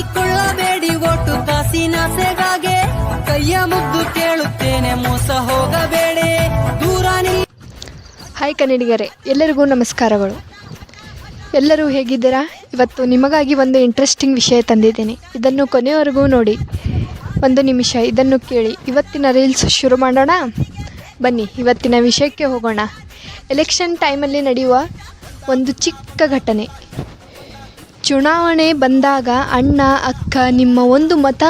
ಮಾಡಿಕೊಳ್ಳಬೇಡಿ ಒಟ್ಟು ಕಾಸಿನ ಸೆಗಾಗೆ ಕೈಯ ಮುದ್ದು ಕೇಳುತ್ತೇನೆ ಮೋಸ ಹೋಗಬೇಡಿ ದೂರ ಹಾಯ್ ಕನ್ನಡಿಗರೇ, ಎಲ್ಲರಿಗೂ ನಮಸ್ಕಾರಗಳು. ಎಲ್ಲರೂ ಹೇಗಿದ್ದೀರಾ? ಇವತ್ತು ನಿಮಗಾಗಿ ಒಂದು ಇಂಟ್ರೆಸ್ಟಿಂಗ್ ವಿಷಯ ತಂದಿದ್ದೀನಿ. ಇದನ್ನು ಕೊನೆಯವರೆಗೂ ನೋಡಿ. ಒಂದು ನಿಮಿಷ ಇದನ್ನು ಕೇಳಿ. ಇವತ್ತಿನ ರೀಲ್ಸ್ ಶುರು ಮಾಡೋಣ. ಬನ್ನಿ ಇವತ್ತಿನ ವಿಷಯಕ್ಕೆ ಹೋಗೋಣ. ಎಲೆಕ್ಷನ್ ಟೈಮಲ್ಲಿ ನಡೆಯುವ ಒಂದು ಚಿಕ್ಕ ಘಟನೆ. ಚುನಾವಣೆ ಬಂದಾಗ ಅಣ್ಣ ಅಕ್ಕ ನಿಮ್ಮ ಒಂದು ಮತ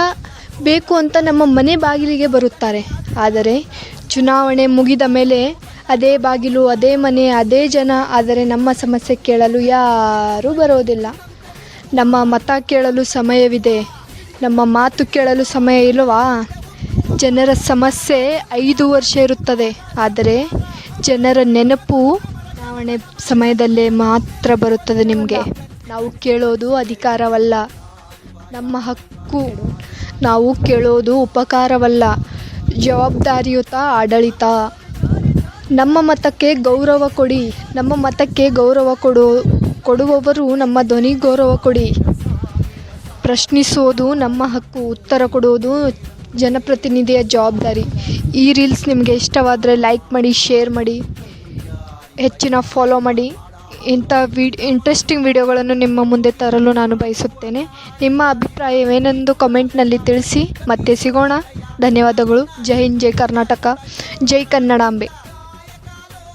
ಬೇಕು ಅಂತ ನಮ್ಮ ಮನೆ ಬಾಗಿಲಿಗೆ ಬರುತ್ತಾರೆ. ಆದರೆ ಚುನಾವಣೆ ಮುಗಿದ ಮೇಲೆ ಅದೇ ಬಾಗಿಲು, ಅದೇ ಮನೆ, ಅದೇ ಜನ. ಆದರೆ ನಮ್ಮ ಸಮಸ್ಯೆ ಕೇಳಲು ಯಾರೂ ಬರೋದಿಲ್ಲ. ನಮ್ಮ ಮತ ಕೇಳಲು ಸಮಯವಿದೆ, ನಮ್ಮ ಮಾತು ಕೇಳಲು ಸಮಯ ಇಲ್ಲವಾ? ಜನರ ಸಮಸ್ಯೆ 5 ವರ್ಷ ಇರುತ್ತದೆ, ಆದರೆ ಜನರ ನೆನಪು ಚುನಾವಣೆ ಸಮಯದಲ್ಲೇ ಮಾತ್ರ ಬರುತ್ತದೆ. ನಿಮಗೆ ನಾವು ಕೇಳೋದು ಅಧಿಕಾರವಲ್ಲ, ನಮ್ಮ ಹಕ್ಕು. ನಾವು ಕೇಳೋದು ಉಪಕಾರವಲ್ಲ, ಜವಾಬ್ದಾರಿಯುತ ಆಡಳಿತ. ನಮ್ಮ ಮತಕ್ಕೆ ಗೌರವ ಕೊಡಿ. ನಮ್ಮ ಮತಕ್ಕೆ ಗೌರವ ಕೊಡುವವರು ನಮ್ಮ ಧ್ವನಿ ಗೌರವ ಕೊಡಿ. ಪ್ರಶ್ನಿಸೋದು ನಮ್ಮ ಹಕ್ಕು, ಉತ್ತರ ಕೊಡುವುದು ಜನಪ್ರತಿನಿಧಿಯ ಜವಾಬ್ದಾರಿ. ಈ ರೀಲ್ಸ್ ನಿಮಗೆ ಇಷ್ಟವಾದರೆ ಲೈಕ್ ಮಾಡಿ, ಶೇರ್ ಮಾಡಿ, ಹೆಚ್ಚಿನ ಫಾಲೋ ಮಾಡಿ. ಇಂಥ ಇಂಟ್ರೆಸ್ಟಿಂಗ್ ವಿಡಿಯೋಗಳನ್ನು ನಿಮ್ಮ ಮುಂದೆ ತರಲು ನಾನು ಬಯಸುತ್ತೇನೆ. ನಿಮ್ಮ ಅಭಿಪ್ರಾಯವೇನೆಂದು ಕಮೆಂಟ್ನಲ್ಲಿ ತಿಳಿಸಿ. ಮತ್ತೆ ಸಿಗೋಣ. ಧನ್ಯವಾದಗಳು. ಜೈ ಹಿಂದ್, ಜೈ ಕರ್ನಾಟಕ, ಜೈ ಕನ್ನಡಾಂಬೆ.